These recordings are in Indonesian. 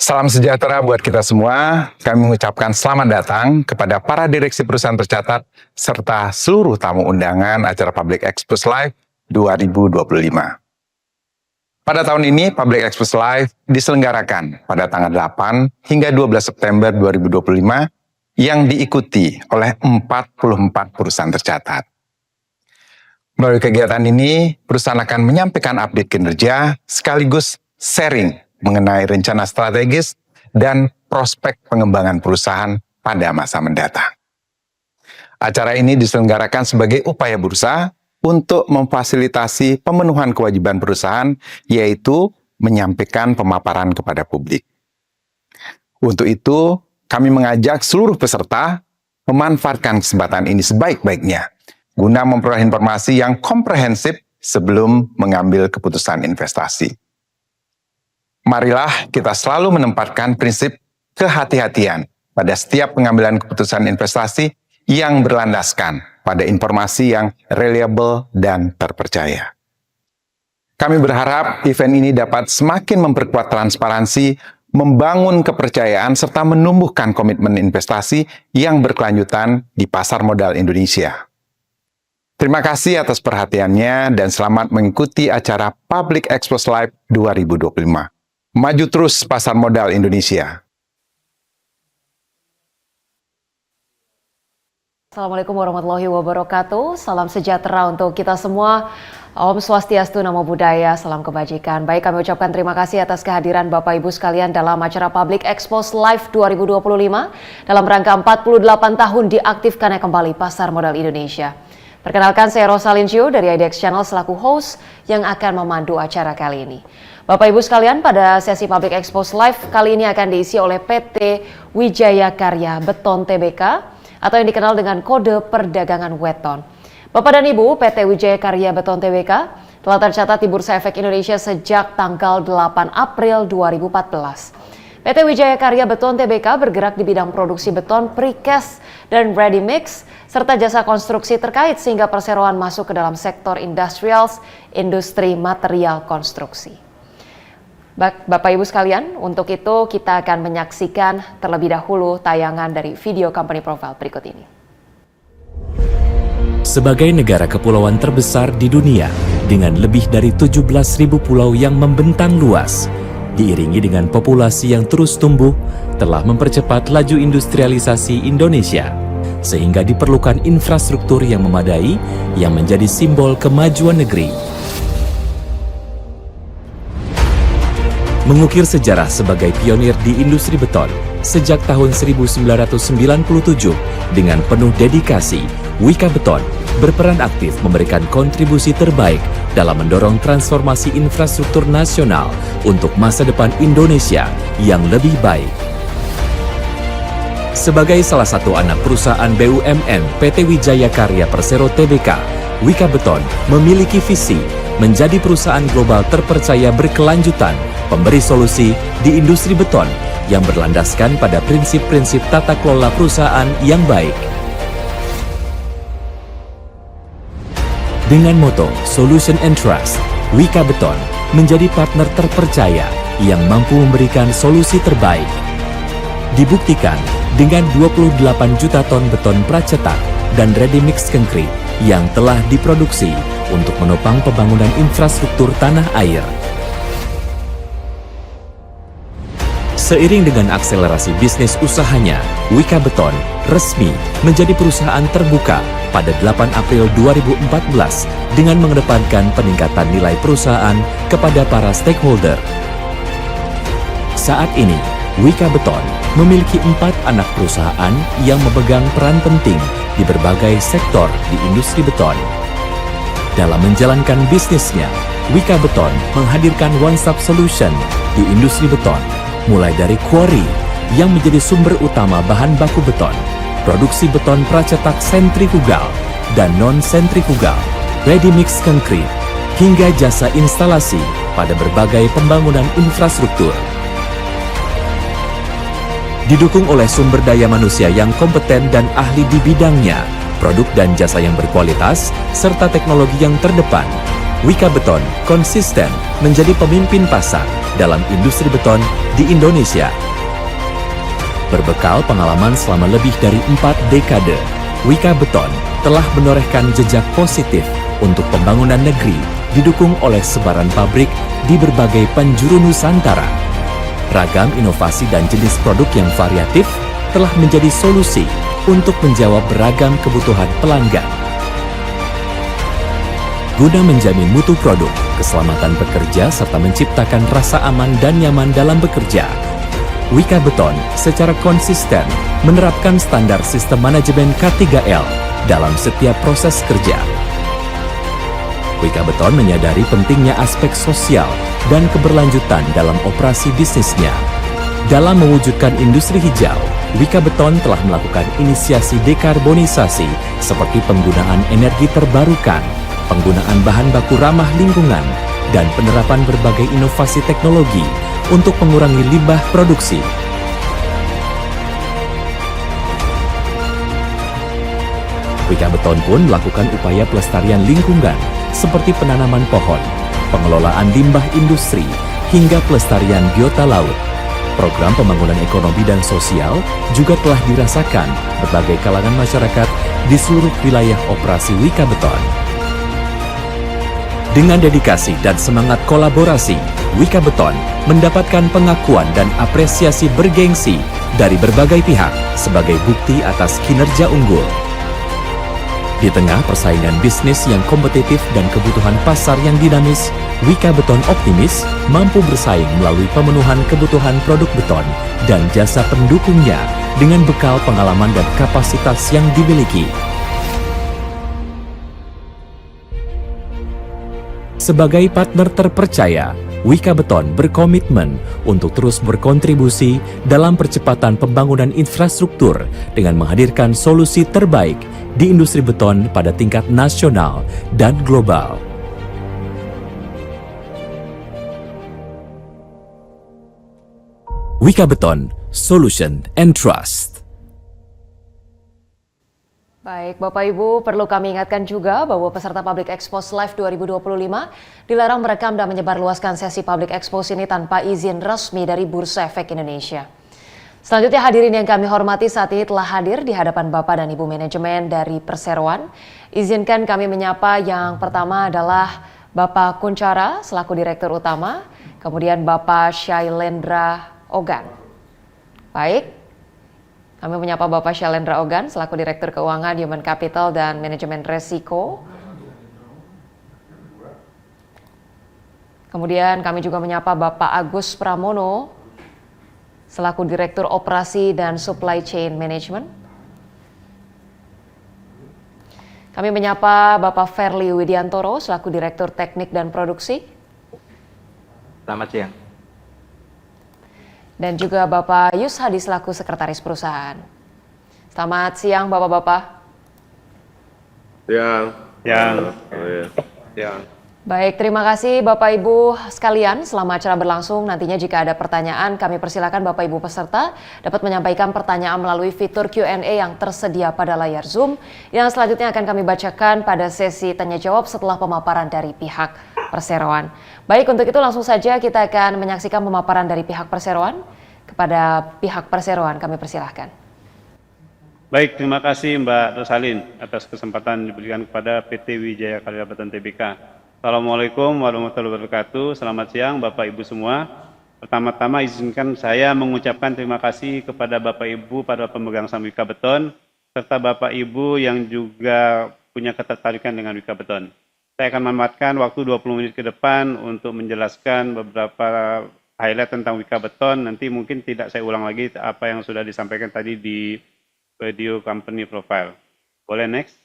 Salam sejahtera buat kita semua. Kami mengucapkan selamat datang kepada para direksi perusahaan tercatat serta seluruh tamu undangan acara Public Expose Live 2025. Pada tahun ini, Public Expose Live diselenggarakan pada tanggal 8 hingga 12 September 2025 yang diikuti oleh 44 perusahaan tercatat. Melalui kegiatan ini, perusahaan akan menyampaikan update kinerja sekaligus sharing mengenai rencana strategis dan prospek pengembangan perusahaan pada masa mendatang. Acara ini diselenggarakan sebagai upaya bursa untuk memfasilitasi pemenuhan kewajiban perusahaan, yaitu menyampaikan pemaparan kepada publik. Untuk itu, kami mengajak seluruh peserta memanfaatkan kesempatan ini sebaik-baiknya guna memperoleh informasi yang komprehensif sebelum mengambil keputusan investasi. Marilah kita selalu menempatkan prinsip kehati-hatian pada setiap pengambilan keputusan investasi yang berlandaskan pada informasi yang reliable dan terpercaya. Kami berharap event ini dapat semakin memperkuat transparansi, membangun kepercayaan, serta menumbuhkan komitmen investasi yang berkelanjutan di pasar modal Indonesia. Terima kasih atas perhatiannya dan selamat mengikuti acara Public Expose Live 2025. Maju terus pasar modal Indonesia. Assalamualaikum warahmatullahi wabarakatuh. Salam sejahtera untuk kita semua. Om Swastiastu, Namo Buddhaya, salam kebajikan. Baik, kami ucapkan terima kasih atas kehadiran Bapak Ibu sekalian dalam acara Public Expose Live 2025 dalam rangka 48 tahun diaktifkannya kembali pasar modal Indonesia. Perkenalkan, saya Rosalyn Chiu dari IDX Channel selaku host yang akan memandu acara kali ini. Bapak Ibu sekalian, pada sesi Public Expose Live kali ini akan diisi oleh PT Wijaya Karya Beton Tbk atau yang dikenal dengan kode perdagangan weton. Bapak dan Ibu, PT Wijaya Karya Beton Tbk telah tercatat di Bursa Efek Indonesia sejak tanggal 8 April 2014. PT Wijaya Karya Beton Tbk bergerak di bidang produksi beton, precast, dan ready mix, serta jasa konstruksi terkait sehingga perseroan masuk ke dalam sektor industrials, industri material konstruksi. Bapak Ibu sekalian, untuk itu kita akan menyaksikan terlebih dahulu tayangan dari video company profile berikut ini. Sebagai negara kepulauan terbesar di dunia dengan lebih dari 17.000 pulau yang membentang luas, diiringi dengan populasi yang terus tumbuh, telah mempercepat laju industrialisasi Indonesia, sehingga diperlukan infrastruktur yang memadai yang menjadi simbol kemajuan negeri. Mengukir sejarah sebagai pionir di industri beton, sejak tahun 1997 dengan penuh dedikasi, Wika Beton berperan aktif memberikan kontribusi terbaik dalam mendorong transformasi infrastruktur nasional untuk masa depan Indonesia yang lebih baik. Sebagai salah satu anak perusahaan BUMN PT Wijaya Karya Persero Tbk, Wika Beton memiliki visi menjadi perusahaan global terpercaya berkelanjutan, pemberi solusi di industri beton yang berlandaskan pada prinsip-prinsip tata kelola perusahaan yang baik. Dengan moto Solution and Trust, Wika Beton menjadi partner terpercaya yang mampu memberikan solusi terbaik. Dibuktikan dengan 28 juta ton beton pracetak dan ready mix konkrit yang telah diproduksi untuk menopang pembangunan infrastruktur tanah air. Seiring dengan akselerasi bisnis usahanya, Wika Beton resmi menjadi perusahaan terbuka pada 8 April 2014 dengan mengedepankan peningkatan nilai perusahaan kepada para stakeholder. Saat ini, Wika Beton memiliki 4 anak perusahaan yang memegang peran penting di berbagai sektor di industri beton. Dalam menjalankan bisnisnya, Wika Beton menghadirkan one-stop solution di industri beton, mulai dari quarry yang menjadi sumber utama bahan baku beton, produksi beton pracetak sentrifugal dan non-sentrifugal, ready mix konkrit, hingga jasa instalasi pada berbagai pembangunan infrastruktur. Didukung oleh sumber daya manusia yang kompeten dan ahli di bidangnya, produk dan jasa yang berkualitas, serta teknologi yang terdepan, Wika Beton konsisten menjadi pemimpin pasar dalam industri beton di Indonesia. Berbekal pengalaman selama lebih dari 4 dekade, Wika Beton telah menorehkan jejak positif untuk pembangunan negeri didukung oleh sebaran pabrik di berbagai penjuru Nusantara. Ragam inovasi dan jenis produk yang variatif telah menjadi solusi untuk menjawab beragam kebutuhan pelanggan. Guna menjamin mutu produk, keselamatan pekerja serta menciptakan rasa aman dan nyaman dalam bekerja, Wika Beton secara konsisten menerapkan standar sistem manajemen K3L dalam setiap proses kerja. Wika Beton menyadari pentingnya aspek sosial dan keberlanjutan dalam operasi bisnisnya. Dalam mewujudkan industri hijau, Wika Beton telah melakukan inisiasi dekarbonisasi seperti penggunaan energi terbarukan, penggunaan bahan baku ramah lingkungan, dan penerapan berbagai inovasi teknologi untuk mengurangi limbah produksi. Wika Beton pun melakukan upaya pelestarian lingkungan seperti penanaman pohon, pengelolaan limbah industri, hingga pelestarian biota laut. Program pembangunan ekonomi dan sosial juga telah dirasakan berbagai kalangan masyarakat di seluruh wilayah operasi Wika Beton. Dengan dedikasi dan semangat kolaborasi, Wika Beton mendapatkan pengakuan dan apresiasi bergengsi dari berbagai pihak sebagai bukti atas kinerja unggul. Di tengah persaingan bisnis yang kompetitif dan kebutuhan pasar yang dinamis, Wika Beton optimis mampu bersaing melalui pemenuhan kebutuhan produk beton dan jasa pendukungnya dengan bekal pengalaman dan kapasitas yang dimiliki. Sebagai partner terpercaya, Wika Beton berkomitmen untuk terus berkontribusi dalam percepatan pembangunan infrastruktur dengan menghadirkan solusi terbaik di industri beton pada tingkat nasional dan global. Wika Beton, Solution and Trust. Baik, Bapak Ibu, perlu kami ingatkan juga bahwa peserta Public Expose Live 2025 dilarang merekam dan menyebarluaskan sesi Public Expose ini tanpa izin resmi dari Bursa Efek Indonesia. Selanjutnya hadirin yang kami hormati saat ini telah hadir di hadapan Bapak dan Ibu manajemen dari Perseroan. Izinkan kami menyapa yang pertama adalah Bapak Kunchara selaku Direktur Utama, kemudian Bapak Shailendra Ogan. Baik, kami menyapa Bapak Shailendra Ogan selaku Direktur Keuangan, Human Capital, dan Manajemen Resiko. Kemudian kami juga menyapa Bapak Agus Pramono selaku Direktur Operasi dan Supply Chain Management. Kami menyapa Bapak Ferli Widiantoro selaku Direktur Teknik dan Produksi. Selamat siang. Dan juga Bapak Yus Hadi selaku Sekretaris Perusahaan. Selamat siang Bapak-Bapak. Siang. Baik, terima kasih Bapak Ibu sekalian. Selama acara berlangsung, nantinya jika ada pertanyaan, kami persilakan Bapak Ibu peserta dapat menyampaikan pertanyaan melalui fitur Q&A yang tersedia pada layar Zoom, yang selanjutnya akan kami bacakan pada sesi tanya jawab setelah pemaparan dari pihak Perseroan. Baik, untuk itu langsung saja kita akan menyaksikan pemaparan dari pihak Perseroan. Kepada pihak Perseroan kami persilahkan. Baik, terima kasih Mbak Rosalin atas kesempatan diberikan kepada PT Wijaya Karya Beton Tbk. Assalamualaikum warahmatullahi wabarakatuh. Selamat siang Bapak Ibu semua. Pertama-tama izinkan saya mengucapkan terima kasih kepada Bapak Ibu para pemegang saham Wika Beton serta Bapak Ibu yang juga punya ketertarikan dengan Wika Beton. Saya akan memanfaatkan waktu 20 menit ke depan untuk menjelaskan beberapa highlight tentang Wika Beton. Nanti mungkin tidak saya ulang lagi apa yang sudah disampaikan tadi di video company profile. Boleh next?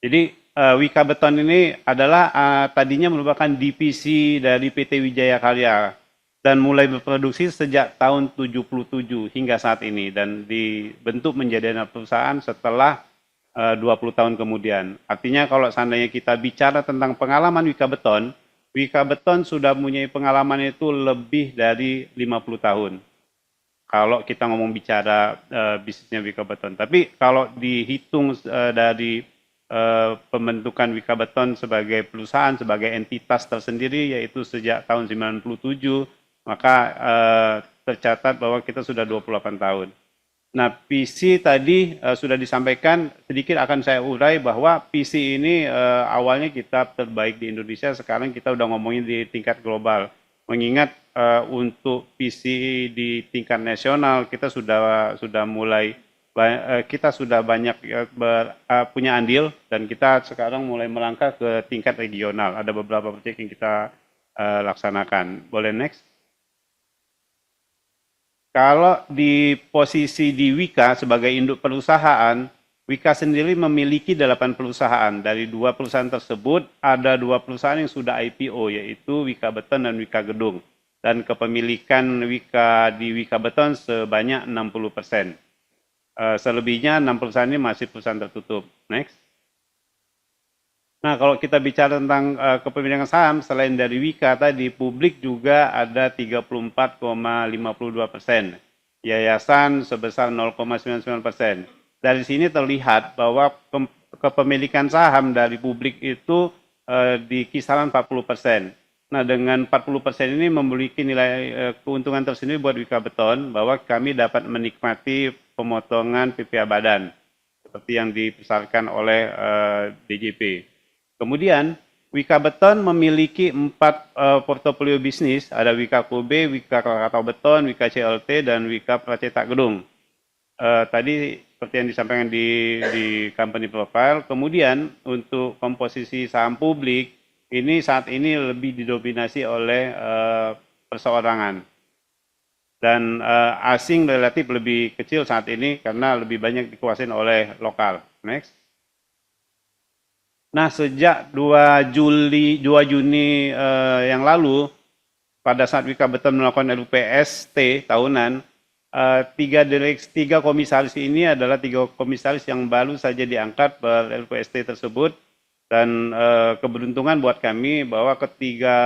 Jadi Wika Beton ini adalah tadinya merupakan divisi dari PT Wijaya Karya dan mulai berproduksi sejak tahun 77 hingga saat ini dan dibentuk menjadi anak perusahaan setelah 20 tahun kemudian. Artinya kalau seandainya kita bicara tentang pengalaman Wika Beton sudah mempunyai pengalaman itu lebih dari 50 tahun. Kalau kita ngomong bicara bisnisnya Wika Beton. Tapi kalau dihitung dari pembentukan Wika Beton sebagai perusahaan, sebagai entitas tersendiri, yaitu sejak tahun 97, maka tercatat bahwa kita sudah 28 tahun. Nah, visi tadi sudah disampaikan, sedikit akan saya urai bahwa visi ini awalnya kita terbaik di Indonesia, sekarang kita udah ngomongin di tingkat global. Mengingat untuk visi di tingkat nasional kita sudah mulai kita sudah banyak punya andil, dan kita sekarang mulai melangkah ke tingkat regional. Ada beberapa proyek yang kita laksanakan. Boleh next? Kalau di posisi di Wika sebagai induk perusahaan, Wika sendiri memiliki 8 perusahaan. Dari 2 perusahaan tersebut, ada 2 perusahaan yang sudah IPO, yaitu Wika Beton dan Wika Gedung. Dan kepemilikan Wika di Wika Beton sebanyak 60%. Selebihnya 6 perusahaan ini masih perusahaan tertutup. Next. Nah, kalau kita bicara tentang kepemilikan saham, selain dari Wika tadi, publik juga ada 34,52%. Yayasan sebesar 0,99%. Dari sini terlihat bahwa kepemilikan saham dari publik itu di kisaran 40%. Nah, dengan 40% ini memiliki nilai keuntungan tersendiri buat Wika Beton, bahwa kami dapat menikmati pemotongan PPh badan, seperti yang dibesarkan oleh DJP. Kemudian, Wika Beton memiliki 4 portofolio bisnis, ada Wika Kobe, Wika Krakatau Beton, Wika CLT, dan Wika Pracetak Gedung. Tadi seperti yang disampaikan di company profile. Kemudian, untuk komposisi saham publik, ini saat ini lebih didominasi oleh perseorangan. Dan asing relatif lebih kecil saat ini karena lebih banyak dikuasai oleh lokal. Next. Nah, sejak 2 Juni yang lalu, pada saat Wika Beton melakukan LUPST tahunan, 3 komisaris ini adalah 3 komisaris yang baru saja diangkat per LUPST tersebut. Dan keberuntungan buat kami bahwa ketiga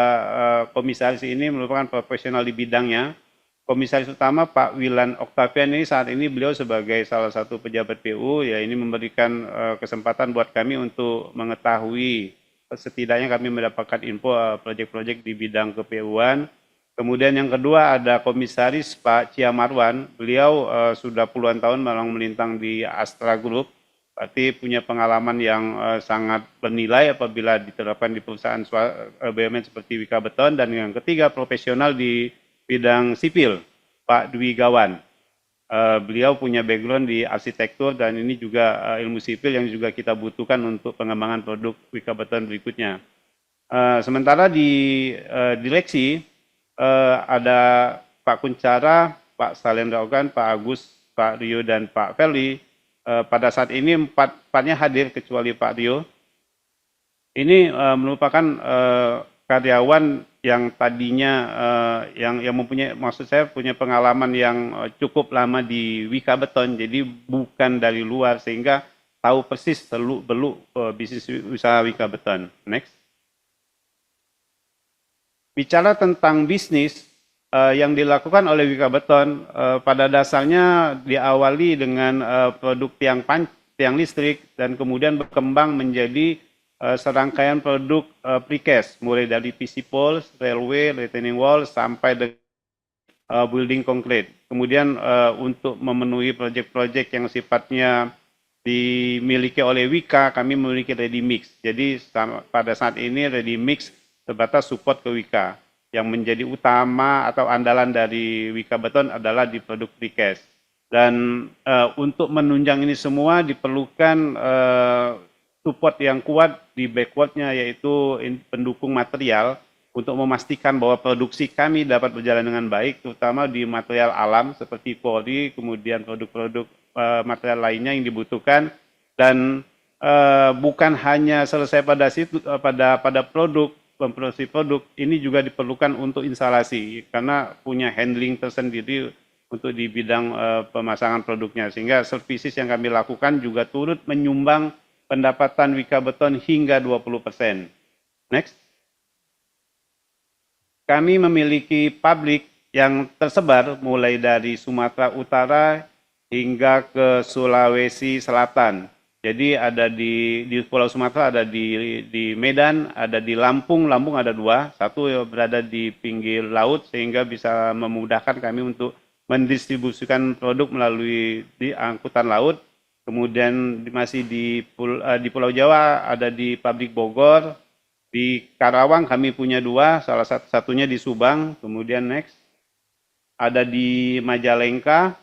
komisaris ini merupakan profesional di bidangnya. Komisaris utama Pak Wilan Oktavian ini saat ini beliau sebagai salah satu pejabat PU, ya ini memberikan kesempatan buat kami untuk mengetahui, setidaknya kami mendapatkan info proyek-proyek di bidang ke-PU-an. Kemudian yang kedua ada komisaris Pak Cia Marwan, beliau sudah puluhan tahun melintang di Astra Group, berarti punya pengalaman yang sangat bernilai apabila diterapkan di perusahaan BUMN seperti Wika Beton. Dan yang ketiga profesional di bidang sipil, Pak Dwi Gawan. Beliau punya background di arsitektur dan ini juga ilmu sipil yang juga kita butuhkan untuk pengembangan produk Wika Beton berikutnya. Sementara di direksi ada Pak Kuncara, Pak Salendra Ogan, Pak Agus, Pak Rio, dan Pak Feli. Pada saat ini empatnya hadir kecuali Pak Rio. Ini merupakan karyawan yang tadinya yang mempunyai, maksud saya punya pengalaman yang cukup lama di Wika Beton, jadi bukan dari luar sehingga tahu persis seluk-beluk bisnis usaha Wika Beton. Next. Bicara tentang bisnis yang dilakukan oleh Wika Beton, pada dasarnya diawali dengan produk tiang listrik dan kemudian berkembang menjadi serangkaian produk precast, mulai dari PC poles, railway, retaining wall, sampai dengan building concrete. Kemudian untuk memenuhi proyek-proyek yang sifatnya dimiliki oleh Wika, kami memiliki ready mix. Jadi pada saat ini ready mix terbatas support ke Wika. Yang menjadi utama atau andalan dari Wika Beton adalah di produk precast. Dan untuk menunjang ini semua diperlukan support yang kuat di backwardnya, yaitu pendukung material untuk memastikan bahwa produksi kami dapat berjalan dengan baik, terutama di material alam seperti pori, kemudian produk-produk material lainnya yang dibutuhkan. Dan bukan hanya selesai pada situ, pada produk, memproduksi produk, ini juga diperlukan untuk instalasi karena punya handling tersendiri untuk di bidang pemasangan produknya, sehingga services yang kami lakukan juga turut menyumbang pendapatan Wika Beton hingga 20%. Next. Kami memiliki pabrik yang tersebar mulai dari Sumatera Utara hingga ke Sulawesi Selatan. Jadi ada di Pulau Sumatera, ada di Medan, ada di Lampung. Lampung ada 2, satu berada di pinggir laut sehingga bisa memudahkan kami untuk mendistribusikan produk melalui di angkutan laut. Kemudian masih di Pulau Jawa ada di pabrik Bogor. Di Karawang kami punya 2, salah satunya di Subang. Kemudian next ada di Majalengka,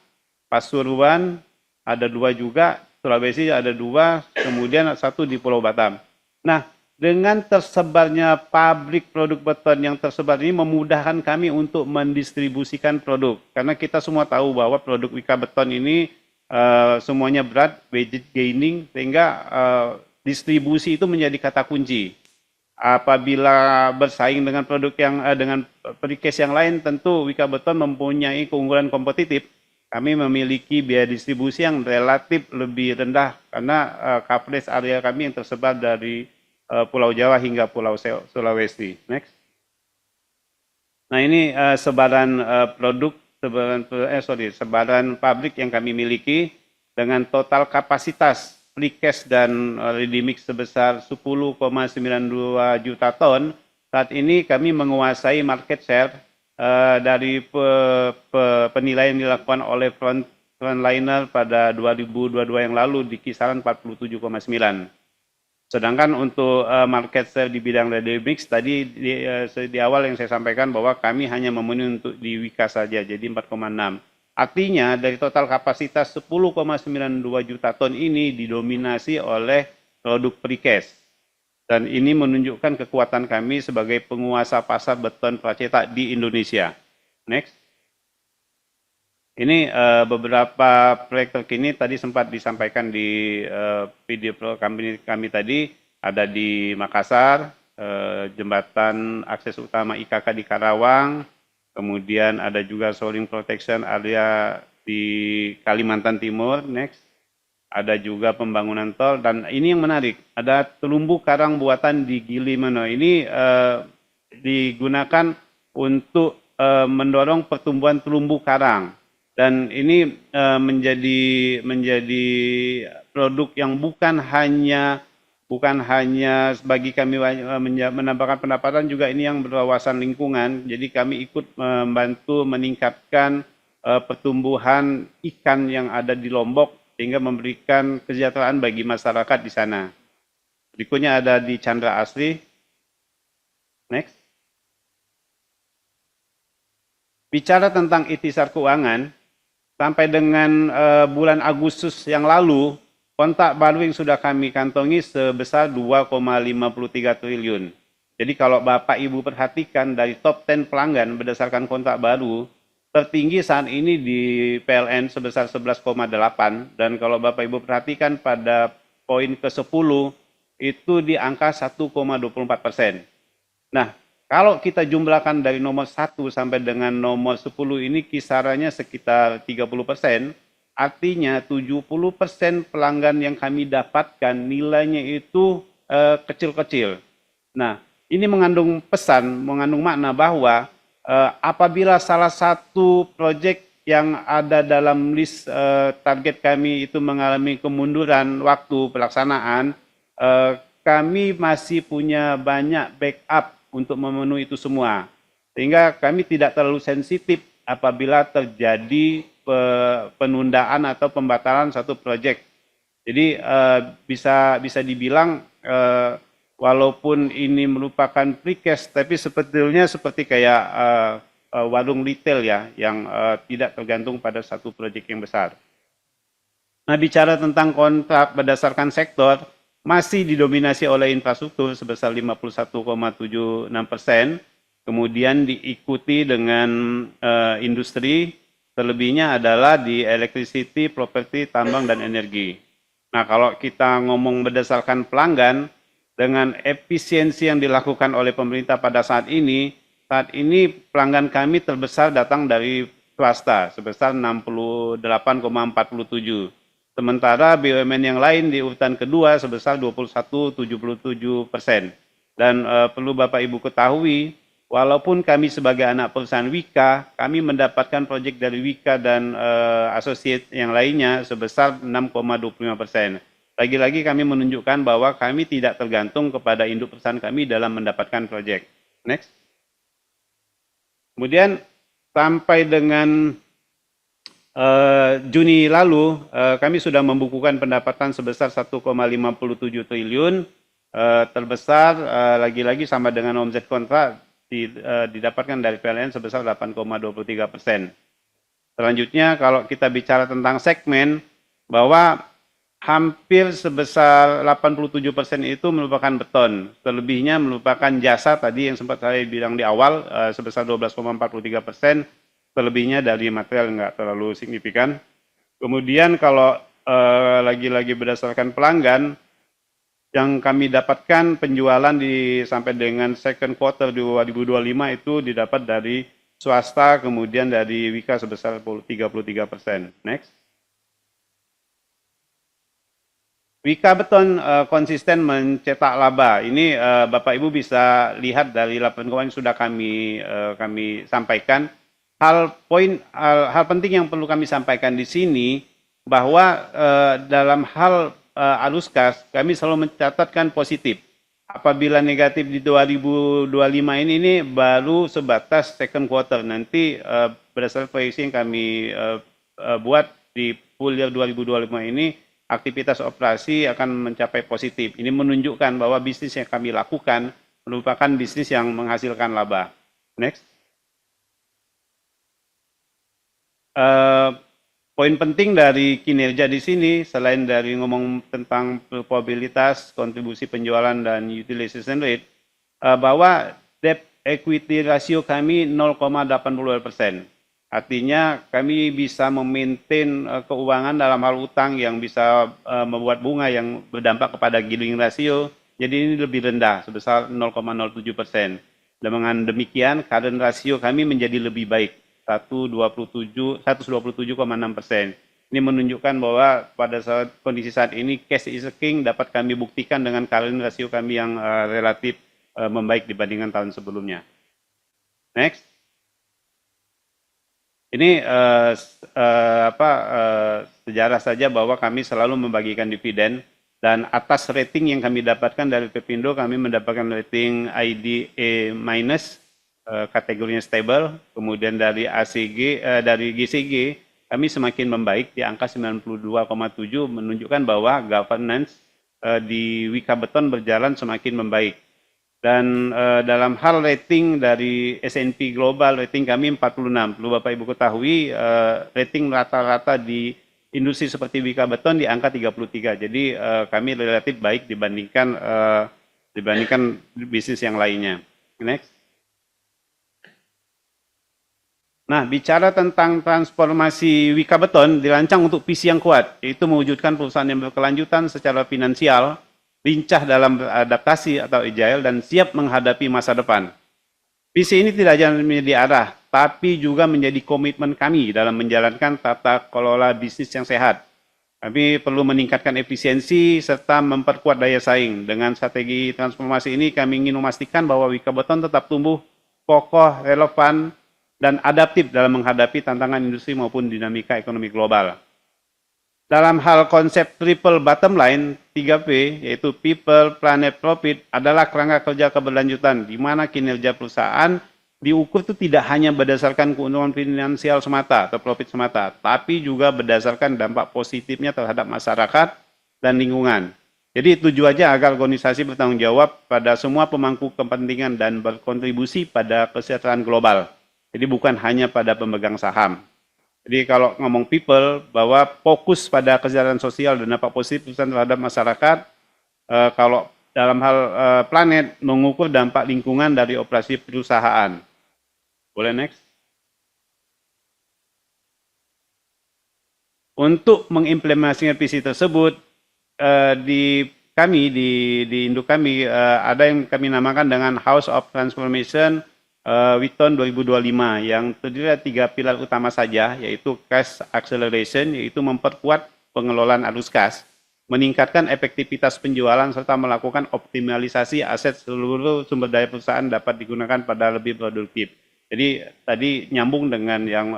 Pasuruan ada 2 juga. Sulawesi ada 2, kemudian 1 di Pulau Batam. Nah, dengan tersebarnya pabrik produk beton yang tersebar ini memudahkan kami untuk mendistribusikan produk. Karena kita semua tahu bahwa produk Wika Beton ini semuanya berat, weight gaining, sehingga distribusi itu menjadi kata kunci. Apabila bersaing dengan produk yang dengan precast yang lain, tentu Wika Beton mempunyai keunggulan kompetitif. Kami memiliki biaya distribusi yang relatif lebih rendah karena coverage area kami yang tersebar dari Pulau Jawa hingga Pulau Sulawesi. Next. Nah ini sebaran produk, sebaran pabrik yang kami miliki dengan total kapasitas precast dan ready mix sebesar 10,92 juta ton. Saat ini kami menguasai market share dari penilaian yang dilakukan oleh Frontliner pada 2022 yang lalu di kisaran 47,9. Sedangkan untuk market share di bidang ready mix tadi di awal yang saya sampaikan bahwa kami hanya memenuhi untuk di Wika saja, jadi 4,6. Artinya dari total kapasitas 10,92 juta ton ini didominasi oleh produk precast. Dan ini menunjukkan kekuatan kami sebagai penguasa pasar beton pracetak di Indonesia. Next. Ini beberapa proyek terkini tadi sempat disampaikan di video kami tadi. Ada di Makassar, jembatan akses utama IKK di Karawang, kemudian ada juga shoring protection area di Kalimantan Timur. Next. Ada juga pembangunan tol, dan ini yang menarik, ada terumbu karang buatan di Gili-Meno. Ini digunakan untuk mendorong pertumbuhan terumbu karang, dan ini menjadi produk yang bukan hanya bagi kami menambahkan pendapatan, juga ini yang berwawasan lingkungan. Jadi kami ikut membantu meningkatkan pertumbuhan ikan yang ada di Lombok, sehingga memberikan kesejahteraan bagi masyarakat di sana. Berikutnya ada di Chandra Asri. Next. Bicara tentang ikhtisar keuangan, sampai dengan bulan Agustus yang lalu, kontak baru yang sudah kami kantongi sebesar 2,53 triliun. Jadi kalau Bapak Ibu perhatikan dari top 10 pelanggan berdasarkan kontak baru, tertinggi saat ini di PLN sebesar 11,8, dan kalau Bapak Ibu perhatikan pada poin ke-10 itu di angka 1,24%. Nah, kalau kita jumlahkan dari nomor 1 sampai dengan nomor 10 ini kisarannya sekitar 30%, artinya 70% pelanggan yang kami dapatkan nilainya itu kecil-kecil. Nah, ini mengandung makna bahwa apabila salah satu proyek yang ada dalam list target kami itu mengalami kemunduran waktu pelaksanaan, kami masih punya banyak backup untuk memenuhi itu semua. Sehingga kami tidak terlalu sensitif apabila terjadi penundaan atau pembatalan satu proyek. Jadi bisa dibilang walaupun ini merupakan precast, tapi sebetulnya seperti kayak warung retail ya, yang tidak tergantung pada satu proyek yang besar. Nah, bicara tentang kontrak berdasarkan sektor, masih didominasi oleh infrastruktur sebesar 51,76%, kemudian diikuti dengan industri, terlebihnya adalah di electricity, properti, tambang, dan energi. Nah, kalau kita ngomong berdasarkan pelanggan, dengan efisiensi yang dilakukan oleh pemerintah pada saat ini pelanggan kami terbesar datang dari swasta sebesar 68,47. Sementara BUMN yang lain di urutan kedua sebesar 21,77%. Dan perlu Bapak Ibu ketahui, walaupun kami sebagai anak perusahaan Wika, kami mendapatkan proyek dari Wika dan associate yang lainnya sebesar 6,25%. lagi-lagi kami menunjukkan bahwa kami tidak tergantung kepada induk perusahaan kami dalam mendapatkan proyek. Next. Kemudian sampai dengan Juni lalu, kami sudah membukukan pendapatan sebesar 1,57 triliun, terbesar lagi-lagi sama dengan omset kontrak didapatkan dari PLN sebesar 8,23%. Selanjutnya, kalau kita bicara tentang segmen, bahwa hampir sebesar 87% itu merupakan beton, selebihnya merupakan jasa tadi yang sempat saya bilang di awal, sebesar 12,43%, selebihnya dari material nggak terlalu signifikan. Kemudian kalau lagi-lagi berdasarkan pelanggan, yang kami dapatkan penjualan sampai dengan second quarter 2025 itu didapat dari swasta, kemudian dari Wika sebesar 33%. Next. Wika Beton konsisten mencetak laba. Ini Bapak Ibu bisa lihat dari laporan keuangan yang sudah kami sampaikan. Hal penting yang perlu kami sampaikan di sini bahwa dalam hal Aluskas kami selalu mencatatkan positif. Apabila negatif di 2025 ini baru sebatas second quarter. Nanti berdasarkan proyeksi yang kami buat di full year 2025 ini, aktivitas operasi akan mencapai positif. Ini menunjukkan bahwa bisnis yang kami lakukan merupakan bisnis yang menghasilkan laba. Next. Poin penting dari kinerja di sini, selain dari ngomong tentang probabilitas, kontribusi penjualan, dan utilization rate, bahwa debt equity ratio kami 0,82%. Artinya kami bisa memaintain keuangan dalam hal utang yang bisa membuat bunga yang berdampak kepada gearing ratio, jadi ini lebih rendah, sebesar 0,07%. Dengan demikian, current ratio kami menjadi lebih baik, 127,6%. Ini menunjukkan bahwa pada kondisi saat ini cash is a king dapat kami buktikan dengan current ratio kami yang relatif membaik dibandingkan tahun sebelumnya. Next. Ini sejarah saja bahwa kami selalu membagikan dividen, dan atas rating yang kami dapatkan dari Pepindo, kami mendapatkan rating ID A-, kategorinya stable. Kemudian dari dari GCG kami semakin membaik di angka 92,7, menunjukkan bahwa governance di Wika Beton berjalan semakin membaik. Dan dalam hal rating dari S&P Global, rating kami 46. Perlu Bapak Ibu ketahui, rating rata-rata di industri seperti Wika Beton di angka 33. Jadi kami relatif baik dibandingkan bisnis yang lainnya. Next. Nah, bicara tentang transformasi Wika Beton dirancang untuk visi yang kuat, yaitu mewujudkan perusahaan yang berkelanjutan secara finansial, lincah dalam adaptasi atau agile, dan siap menghadapi masa depan. Visi ini tidak hanya menjadi arah, tapi juga menjadi komitmen kami dalam menjalankan tata kelola bisnis yang sehat. Kami perlu meningkatkan efisiensi serta memperkuat daya saing. Dengan strategi transformasi ini, kami ingin memastikan bahwa Wika Beton tetap tumbuh kokoh, relevan, dan adaptif dalam menghadapi tantangan industri maupun dinamika ekonomi global. Dalam hal konsep triple bottom line, 3P, yaitu People, Planet, Profit, adalah kerangka kerja keberlanjutan, di mana kinerja perusahaan diukur itu tidak hanya berdasarkan keuntungan finansial semata atau profit semata, tapi juga berdasarkan dampak positifnya terhadap masyarakat dan lingkungan. Jadi tujuannya agar organisasi bertanggung jawab pada semua pemangku kepentingan dan berkontribusi pada kesejahteraan global. Jadi bukan hanya pada pemegang saham. Jadi kalau ngomong people, bahwa fokus pada kesejahteraan sosial dan dampak positif terhadap masyarakat. Kalau dalam hal planet, mengukur dampak lingkungan dari operasi perusahaan. Boleh next? Untuk mengimplementasikan visi tersebut, di induk kami ada yang kami namakan dengan House of Transformation Witon 2025, yang terdiri dari 3 pilar utama saja, yaitu cash acceleration, yaitu memperkuat pengelolaan arus kas, meningkatkan efektivitas penjualan, serta melakukan optimalisasi aset seluruh sumber daya perusahaan dapat digunakan pada lebih produktif. Jadi tadi nyambung dengan yang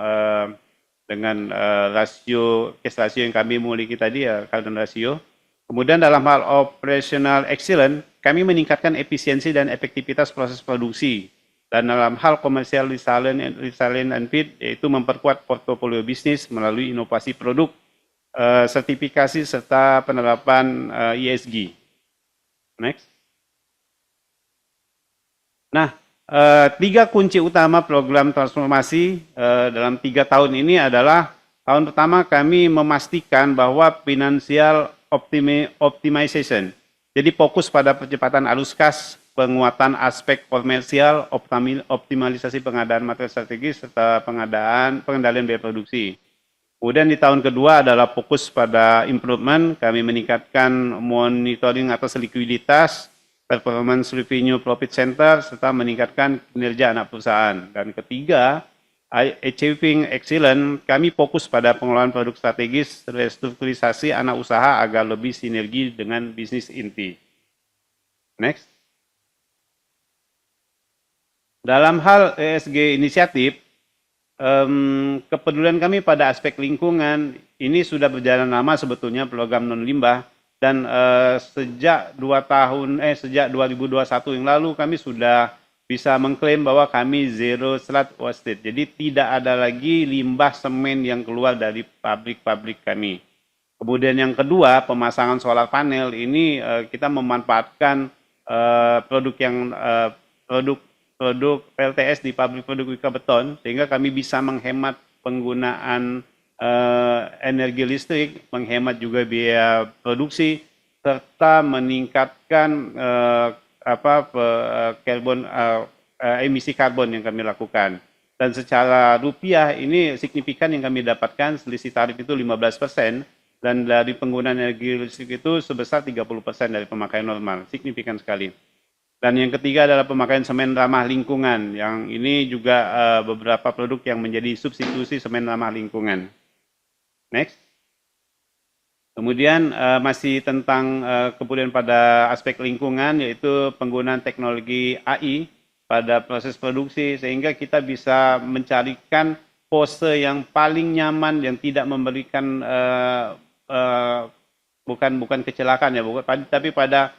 rasio cash ratio yang kami miliki tadi, ya current ratio. Kemudian dalam hal operational excellence, kami meningkatkan efisiensi dan efektivitas proses produksi. Dan dalam hal commercial resilient and fit, yaitu memperkuat portofolio bisnis melalui inovasi produk, sertifikasi, serta penerapan ESG. Next. Nah, 3 kunci utama program transformasi dalam 3 tahun ini adalah, tahun pertama kami memastikan bahwa financial optimization. Jadi fokus pada percepatan arus kas, penguatan aspek komersial, optimalisasi pengadaan material strategis, serta pengendalian biaya produksi. Kemudian di tahun kedua adalah fokus pada improvement, kami meningkatkan monitoring atas likuiditas, performance revenue profit center, serta meningkatkan kinerja anak perusahaan. Dan ketiga, achieving excellence, kami fokus pada pengelolaan produk strategis, restrukturisasi anak usaha agar lebih sinergi dengan bisnis inti. Next. Dalam hal ESG inisiatif, kepedulian kami pada aspek lingkungan ini sudah berjalan lama sebetulnya program non limbah, dan sejak 2021 yang lalu kami sudah bisa mengklaim bahwa kami zero sludge wasted. Jadi tidak ada lagi limbah semen yang keluar dari pabrik-pabrik kami. Kemudian yang kedua, pemasangan solar panel ini kita memanfaatkan produk PLTS di pabrik produk Wika Beton, sehingga kami bisa menghemat penggunaan energi listrik, menghemat juga biaya produksi, serta meningkatkan emisi karbon yang kami lakukan. Dan secara rupiah ini signifikan yang kami dapatkan, selisih tarif itu 15%, dan dari penggunaan energi listrik itu sebesar 30% dari pemakaian normal, signifikan sekali. Dan yang ketiga adalah pemakaian semen ramah lingkungan, yang ini juga beberapa produk yang menjadi substitusi semen ramah lingkungan. Next. Kemudian masih tentang kemudian pada aspek lingkungan, yaitu penggunaan teknologi AI pada proses produksi, sehingga kita bisa mencarikan pose yang paling nyaman, yang tidak memberikan bukan kecelakaan ya, tapi pada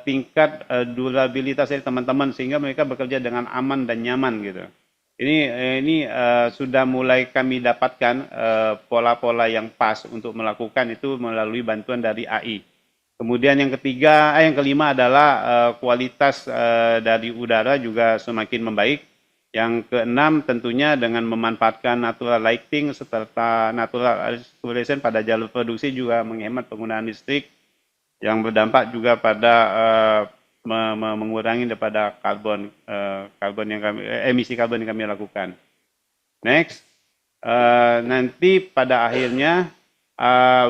tingkat durabilitas dari teman-teman, sehingga mereka bekerja dengan aman dan nyaman gitu. Ini sudah mulai kami dapatkan pola-pola yang pas untuk melakukan itu melalui bantuan dari AI. Kemudian yang kelima adalah kualitas dari udara juga semakin membaik. Yang keenam tentunya dengan memanfaatkan natural lighting serta natural circulation pada jalur produksi juga menghemat penggunaan listrik, yang berdampak juga pada mengurangi daripada emisi karbon yang kami lakukan. Next, nanti pada akhirnya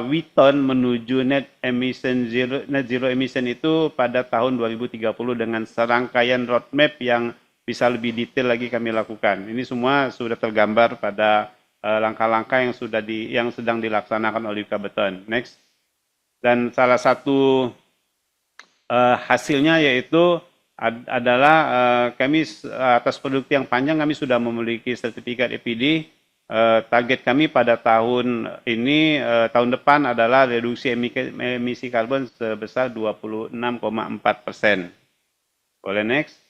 Witon menuju net zero emission itu pada tahun 2030 dengan serangkaian roadmap yang bisa lebih detail lagi kami lakukan. Ini semua sudah tergambar pada langkah-langkah yang sedang dilaksanakan oleh Wika Beton. Next. Dan salah satu hasilnya yaitu adalah kami atas produk yang panjang kami sudah memiliki sertifikat EPD. Target kami pada tahun ini, tahun depan adalah reduksi emisi karbon sebesar 26,4%. Boleh next.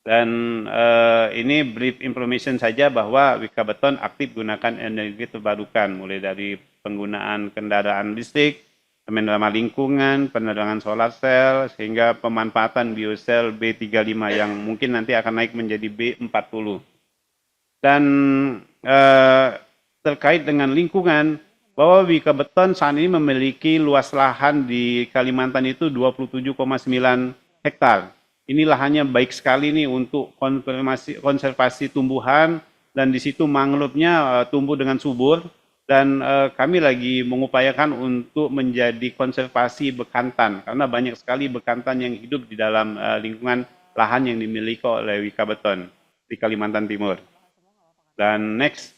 Dan ini brief information saja bahwa Wika Beton aktif gunakan energi terbarukan, mulai dari penggunaan kendaraan listrik, semen ramah lingkungan, penerangan solar cell, sehingga pemanfaatan biosel B35 yang mungkin nanti akan naik menjadi B40. Dan terkait dengan lingkungan, bahwa Wika Beton saat ini memiliki luas lahan di Kalimantan itu 27,9 hektar. Ini lahannya baik sekali nih untuk konservasi tumbuhan, dan di situ mangrove-nya tumbuh dengan subur. Dan kami lagi mengupayakan untuk menjadi konservasi bekantan, karena banyak sekali bekantan yang hidup di dalam lingkungan lahan yang dimiliki oleh Wika Beton di Kalimantan Timur. Dan next,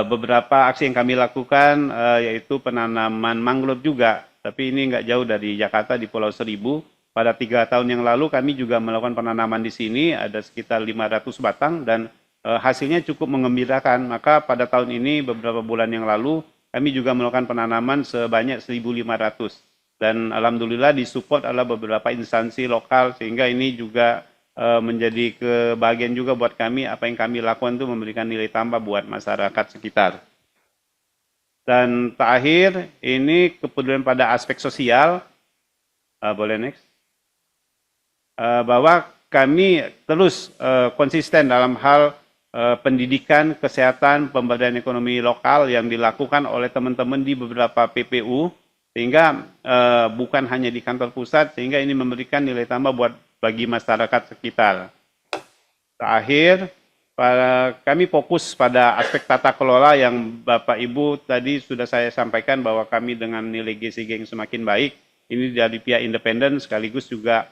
beberapa aksi yang kami lakukan yaitu penanaman mangrove juga, tapi ini nggak jauh dari Jakarta di Pulau Seribu. Pada 3 tahun yang lalu kami juga melakukan penanaman di sini, ada sekitar 500 batang, dan hasilnya cukup menggembirakan. Maka pada tahun ini beberapa bulan yang lalu kami juga melakukan penanaman sebanyak 1.500 dan alhamdulillah disupport oleh beberapa instansi lokal sehingga ini juga menjadi kebahagiaan juga buat kami. Apa yang kami lakukan itu memberikan nilai tambah buat masyarakat sekitar. Dan terakhir ini kepedulian pada aspek sosial. Boleh next. Bahwa kami terus konsisten dalam hal pendidikan, kesehatan, pemberdayaan ekonomi lokal yang dilakukan oleh teman-teman di beberapa PPU, sehingga bukan hanya di kantor pusat, sehingga ini memberikan nilai tambah bagi masyarakat sekitar. Terakhir, kami fokus pada aspek tata kelola yang Bapak Ibu tadi sudah saya sampaikan bahwa kami dengan nilai GCG yang semakin baik, ini dari pihak independen sekaligus juga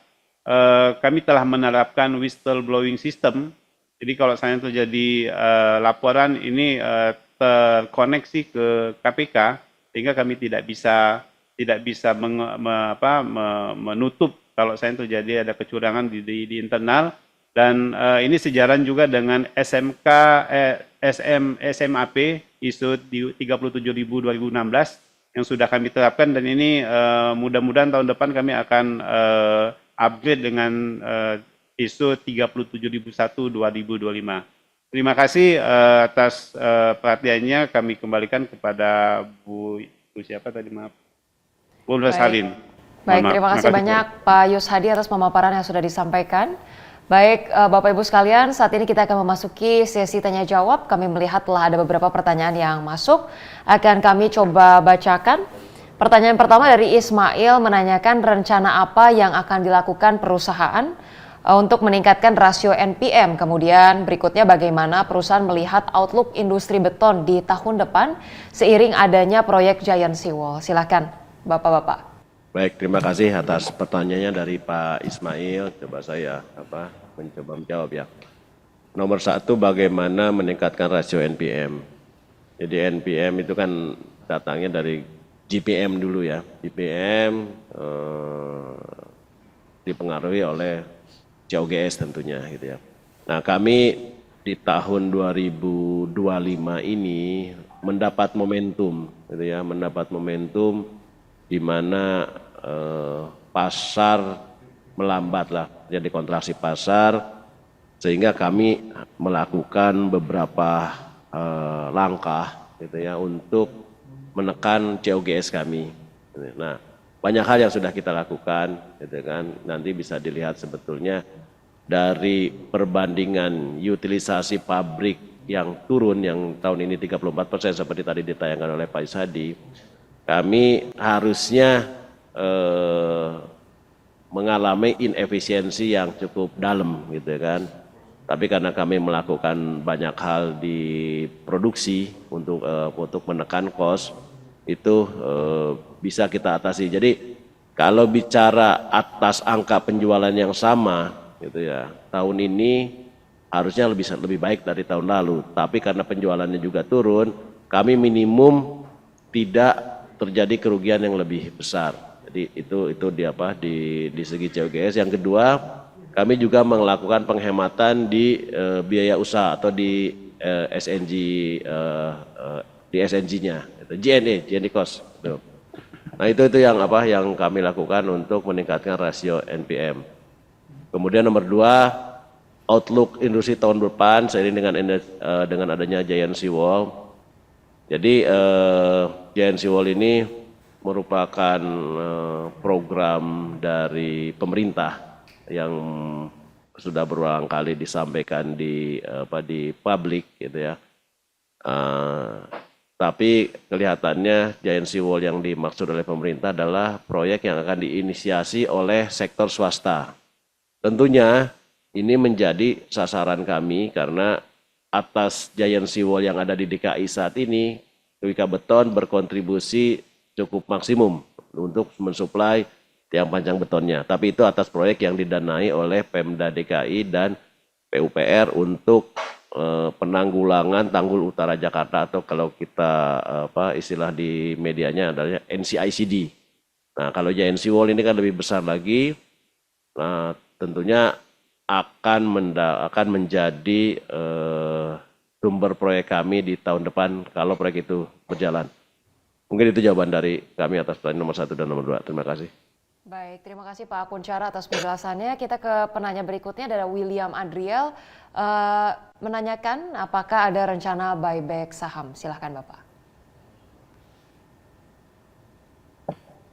kami telah menerapkan whistleblowing system. Jadi kalau saya terjadi laporan ini terkoneksi ke KPK sehingga kami tidak bisa menutup kalau saya terjadi ada kecurangan di internal. Dan ini sejalan juga dengan SMAP ISO 37.000/2016 yang sudah kami terapkan dan ini mudah-mudahan tahun depan kami akan upgrade dengan ISO 37.001/2025. Terima kasih atas perhatiannya. Kami kembalikan kepada Bu siapa tadi, maaf, Bu Rosalin. Baik, terima kasih banyak Pak Yus Hadi atas pemaparan yang sudah disampaikan. Baik, Bapak Ibu sekalian, saat ini kita akan memasuki sesi tanya jawab. Kami melihat telah ada beberapa pertanyaan yang masuk. Akan kami coba bacakan. Pertanyaan pertama dari Ismail menanyakan rencana apa yang akan dilakukan perusahaan untuk meningkatkan rasio NPM. Kemudian berikutnya bagaimana perusahaan melihat outlook industri beton di tahun depan seiring adanya proyek Giant Seawall. Silakan Bapak-Bapak. Baik, terima kasih atas pertanyaannya dari Pak Ismail. Coba saya mencoba menjawab ya. Nomor satu, bagaimana meningkatkan rasio NPM. Jadi NPM itu kan datangnya dari GPM dulu ya. GPM dipengaruhi oleh COGS tentunya gitu ya. Nah, kami di tahun 2025 ini mendapat momentum gitu ya, mendapat momentum di mana pasar melambat lah, jadi kontraksi pasar, sehingga kami melakukan beberapa langkah gitu ya untuk menekan COGS kami. Nah, banyak hal yang sudah kita lakukan gitu kan, nanti bisa dilihat sebetulnya dari perbandingan utilisasi pabrik yang turun yang tahun ini 34% seperti tadi ditayangkan oleh Pak Ishadi. Kami harusnya mengalami inefisiensi yang cukup dalam gitu kan. Tapi karena kami melakukan banyak hal di produksi untuk menekan cost itu bisa kita atasi. Jadi kalau bicara atas angka penjualan yang sama gitu ya, tahun ini harusnya lebih baik dari tahun lalu. Tapi karena penjualannya juga turun, kami minimum tidak terjadi kerugian yang lebih besar. Jadi itu di segi COGS. Yang kedua, kami juga melakukan penghematan di biaya usaha atau di SNG di SNG-nya, G&A cost. Nah itu yang kami lakukan untuk meningkatkan rasio NPM. Kemudian nomor dua, outlook industri tahun depan seiring dengan adanya Giant Seawall. Jadi Giant Seawall ini merupakan program dari pemerintah yang sudah berulang kali disampaikan di publik gitu ya. Tapi kelihatannya Giant Seawall yang dimaksud oleh pemerintah adalah proyek yang akan diinisiasi oleh sektor swasta. Tentunya ini menjadi sasaran kami karena atas Giant Seawall yang ada di DKI saat ini, Wika Beton berkontribusi cukup maksimum untuk mensuplai tiang panjang betonnya. Tapi itu atas proyek yang didanai oleh Pemda DKI dan PUPR untuk penanggulangan tanggul utara Jakarta atau kalau kita istilah di medianya adalah NCICD. Nah, kalau Giant Seawall ini kan lebih besar lagi. Nah, tentunya akan menjadi sumber proyek kami di tahun depan kalau proyek itu berjalan. Mungkin itu jawaban dari kami atas pertanyaan nomor 1 dan nomor 2. Terima kasih. Baik, terima kasih Pak Kunchara atas penjelasannya. Kita ke penanya berikutnya dari William Adriel menanyakan apakah ada rencana buyback saham. Silahkan Bapak.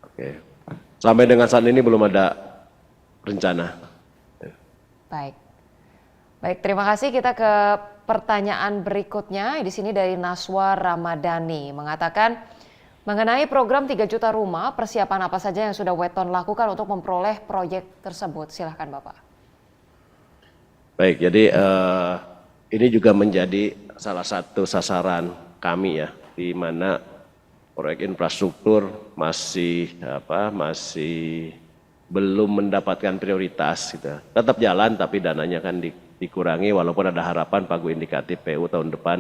Oke. Sampai dengan saat ini belum ada rencana. Baik. Baik, terima kasih. Kita ke pertanyaan berikutnya. Di sini dari Naswa Ramadhani mengatakan mengenai program 3 juta rumah, persiapan apa saja yang sudah Weton lakukan untuk memperoleh proyek tersebut? Silahkan Bapak. Baik, jadi ini juga menjadi salah satu sasaran kami ya, di mana proyek infrastruktur masih belum mendapatkan prioritas gitu. Tetap jalan tapi dananya kan dikurangi, walaupun ada harapan pagu indikatif PU tahun depan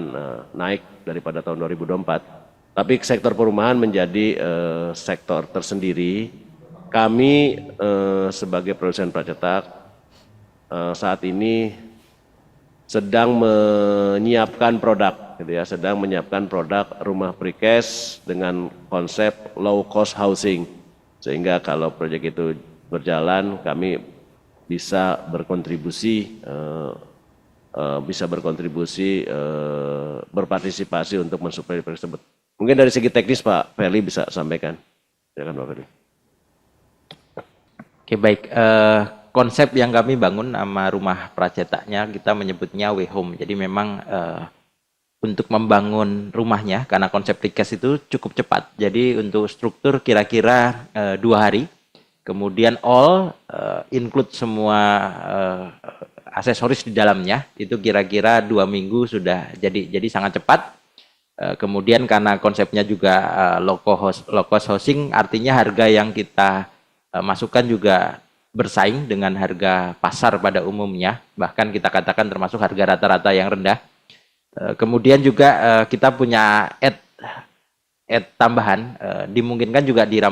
naik daripada tahun 2024. Tapi sektor perumahan menjadi sektor tersendiri. Kami sebagai produsen pracetak saat ini sedang menyiapkan produk, gitu ya, sedang menyiapkan produk rumah precast dengan konsep low cost housing, sehingga kalau proyek itu berjalan kami bisa berkontribusi berpartisipasi untuk mensuplai proyek tersebut. Mungkin dari segi teknis Pak Ferli bisa sampaikan. Silakan Pak Ferli. Oke, baik. Konsep yang kami bangun sama rumah pracetaknya kita menyebutnya WeHome. Jadi memang untuk membangun rumahnya, karena konsep precast itu cukup cepat. Jadi untuk struktur kira-kira 2 hari. Kemudian include semua aksesoris di dalamnya, itu kira-kira 2 minggu sudah jadi sangat cepat. Kemudian karena konsepnya juga low cost housing, artinya harga yang kita masukkan juga bersaing dengan harga pasar pada umumnya, bahkan kita katakan termasuk harga rata-rata yang rendah. Kemudian juga kita punya add tambahan, dimungkinkan juga di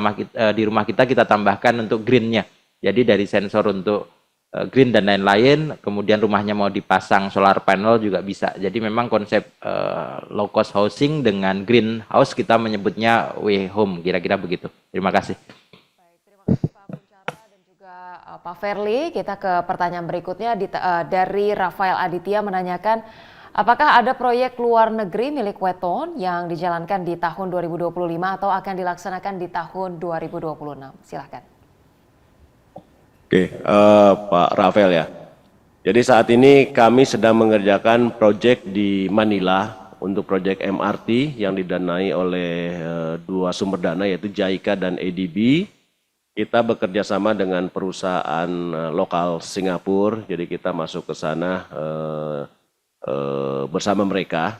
rumah kita tambahkan untuk green-nya. Jadi dari sensor untuk green dan lain-lain, kemudian rumahnya mau dipasang solar panel juga bisa. Jadi memang konsep low cost housing dengan green house kita menyebutnya WeHome, kira-kira begitu. Terima kasih. Pak Ferli, kita ke pertanyaan berikutnya dari Rafael Aditya menanyakan apakah ada proyek luar negeri milik Weton yang dijalankan di tahun 2025 atau akan dilaksanakan di tahun 2026? Silahkan. Oke, Pak Rafael ya. Jadi saat ini kami sedang mengerjakan proyek di Manila untuk proyek MRT yang didanai oleh 2 sumber dana yaitu JICA dan ADB. Kita bekerja sama dengan perusahaan lokal Singapura, jadi kita masuk ke sana bersama mereka.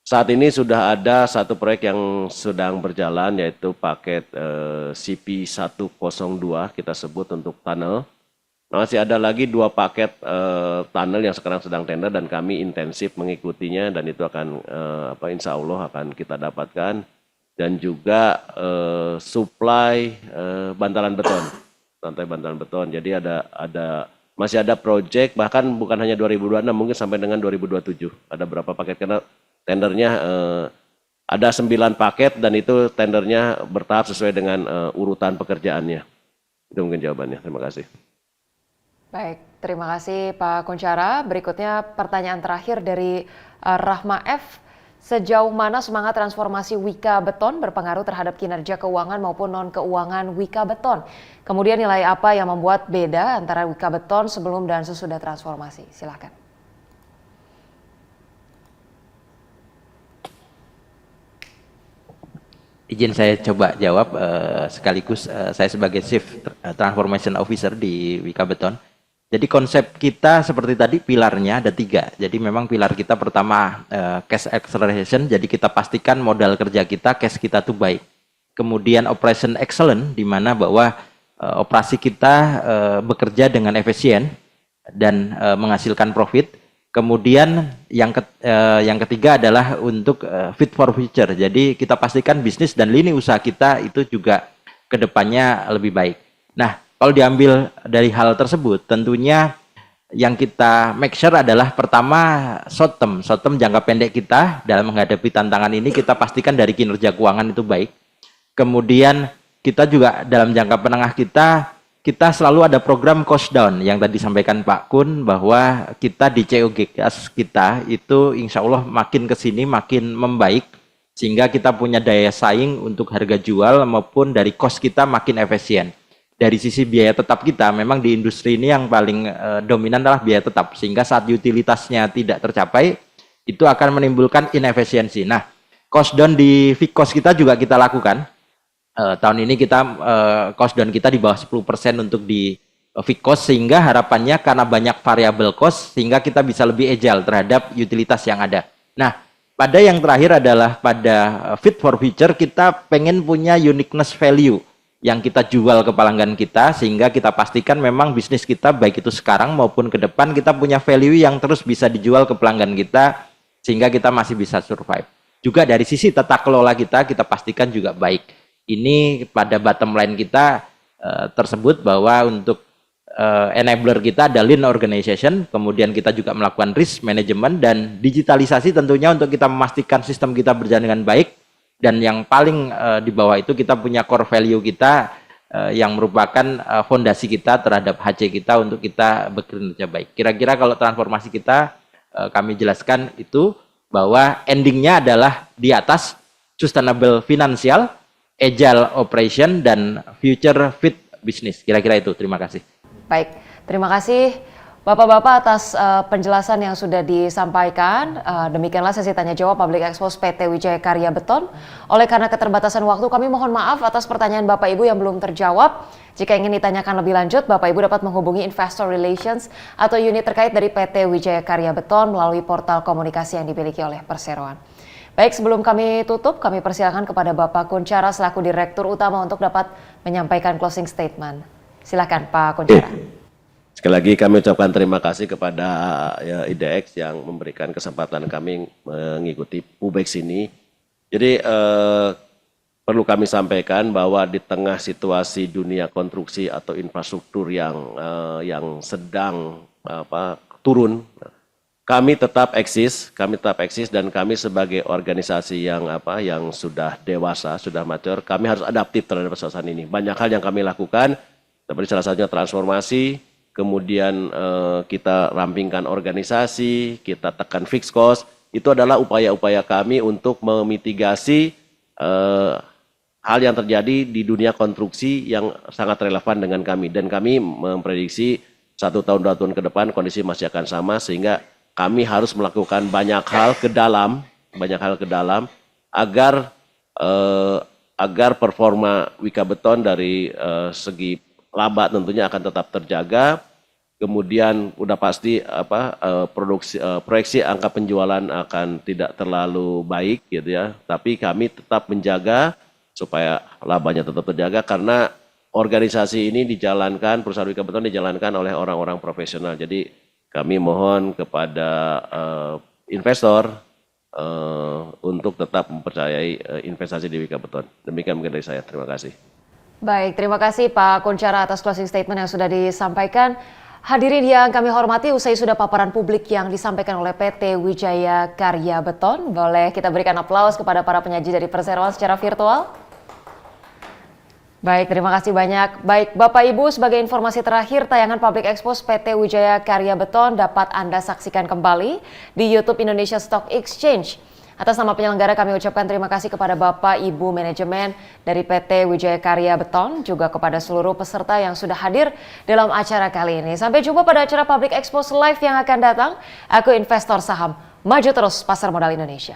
Saat ini sudah ada satu proyek yang sedang berjalan yaitu paket CP102 kita sebut untuk tunnel. Masih ada lagi 2 paket tunnel yang sekarang sedang tender dan kami intensif mengikutinya dan itu akan insya Allah akan kita dapatkan. Dan juga supply bantalan beton. Jadi masih ada proyek, bahkan bukan hanya 2026, mungkin sampai dengan 2027. Ada berapa paket, karena tendernya ada 9 paket dan itu tendernya bertahap sesuai dengan urutan pekerjaannya. Itu mungkin jawabannya. Terima kasih. Baik, terima kasih Pak Kunchara. Berikutnya pertanyaan terakhir dari Rahma F. Sejauh mana semangat transformasi Wika Beton berpengaruh terhadap kinerja keuangan maupun non-keuangan Wika Beton? Kemudian nilai apa yang membuat beda antara Wika Beton sebelum dan sesudah transformasi? Silakan. Izin saya coba jawab sekaligus saya sebagai Chief Transformation Officer di Wika Beton. Jadi konsep kita seperti tadi pilarnya ada 3. Jadi memang pilar kita pertama cash acceleration. Jadi kita pastikan modal kerja kita, cash kita tuh baik. Kemudian operation excellent, di mana bahwa operasi kita bekerja dengan efisien dan menghasilkan profit. Kemudian yang ketiga adalah untuk fit for future. Jadi kita pastikan bisnis dan lini usaha kita itu juga kedepannya lebih baik. Nah, kalau diambil dari hal tersebut, tentunya yang kita make sure adalah pertama short term jangka pendek kita dalam menghadapi tantangan ini kita pastikan dari kinerja keuangan itu baik. Kemudian kita juga dalam jangka menengah kita selalu ada program cost down yang tadi disampaikan Pak Kun bahwa kita di COGS kita itu insya Allah makin kesini makin membaik sehingga kita punya daya saing untuk harga jual maupun dari cost kita makin efisien. Dari sisi biaya tetap kita memang di industri ini yang paling dominan adalah biaya tetap sehingga saat utilitasnya tidak tercapai itu akan menimbulkan inefisiensi. Nah, cost down di fixed cost kita juga kita lakukan. Tahun ini kita cost down kita di bawah 10% untuk di fixed cost sehingga harapannya karena banyak variable cost sehingga kita bisa lebih agile terhadap utilitas yang ada. Nah, pada yang terakhir adalah pada fit for future kita pengen punya uniqueness value yang kita jual ke pelanggan kita sehingga kita pastikan memang bisnis kita baik itu sekarang maupun ke depan kita punya value yang terus bisa dijual ke pelanggan kita sehingga kita masih bisa survive. Juga dari sisi tata kelola kita pastikan juga baik. Ini pada bottom line kita tersebut bahwa untuk enabler kita ada lean organization, kemudian kita juga melakukan risk management dan digitalisasi tentunya untuk kita memastikan sistem kita berjalan dengan baik. Dan yang paling di bawah itu kita punya core value kita yang merupakan fondasi kita terhadap HC kita untuk kita bekerja baik. Kira-kira kalau transformasi kita kami jelaskan itu bahwa endingnya adalah di atas sustainable financial, agile operation, dan future fit business. Kira-kira itu. Terima kasih. Baik, terima kasih Bapak-Bapak atas penjelasan yang sudah disampaikan. Demikianlah sesi tanya jawab Public Expose PT Wijaya Karya Beton. Oleh karena keterbatasan waktu, kami mohon maaf atas pertanyaan Bapak Ibu yang belum terjawab. Jika ingin ditanyakan lebih lanjut, Bapak Ibu dapat menghubungi Investor Relations atau unit terkait dari PT Wijaya Karya Beton melalui portal komunikasi yang dimiliki oleh Perseroan. Baik, sebelum kami tutup, kami persilakan kepada Bapak Kunchara selaku Direktur Utama untuk dapat menyampaikan closing statement. Silakan Pak Kunchara. Sekali lagi kami ucapkan terima kasih kepada IDX yang memberikan kesempatan kami mengikuti PUBEX ini. Jadi perlu kami sampaikan bahwa di tengah situasi dunia konstruksi atau infrastruktur yang sedang turun, kami tetap eksis dan kami sebagai organisasi yang sudah dewasa, sudah mature, kami harus adaptif terhadap suasana ini. Banyak hal yang kami lakukan, seperti salah satunya transformasi. Kemudian kita rampingkan organisasi, kita tekan fixed cost, itu adalah upaya-upaya kami untuk memitigasi hal yang terjadi di dunia konstruksi yang sangat relevan dengan kami. Dan kami memprediksi 1 tahun 2 tahun ke depan kondisi masih akan sama sehingga kami harus melakukan banyak hal ke dalam agar performa Wika Beton dari segi laba tentunya akan tetap terjaga. Kemudian udah pasti proyeksi angka penjualan akan tidak terlalu baik gitu ya. Tapi kami tetap menjaga supaya labanya tetap terjaga karena organisasi ini dijalankan, perusahaan Wika Beton dijalankan oleh orang-orang profesional. Jadi kami mohon kepada investor untuk tetap mempercayai investasi di Wika Beton. Demikian mungkin dari saya. Terima kasih. Baik, terima kasih Pak Kunchara atas closing statement yang sudah disampaikan. Hadirin yang kami hormati, usai sudah paparan publik yang disampaikan oleh PT Wijaya Karya Beton. Boleh kita berikan aplaus kepada para penyaji dari Perseroan secara virtual. Baik, terima kasih banyak. Baik, Bapak Ibu, sebagai informasi terakhir, tayangan Public Expose PT Wijaya Karya Beton dapat Anda saksikan kembali di YouTube Indonesia Stock Exchange. Atas nama penyelenggara kami ucapkan terima kasih kepada Bapak Ibu manajemen dari PT Wijaya Karya Beton, juga kepada seluruh peserta yang sudah hadir dalam acara kali ini. Sampai jumpa pada acara Public Expose Live yang akan datang. Aku investor saham, maju terus pasar modal Indonesia.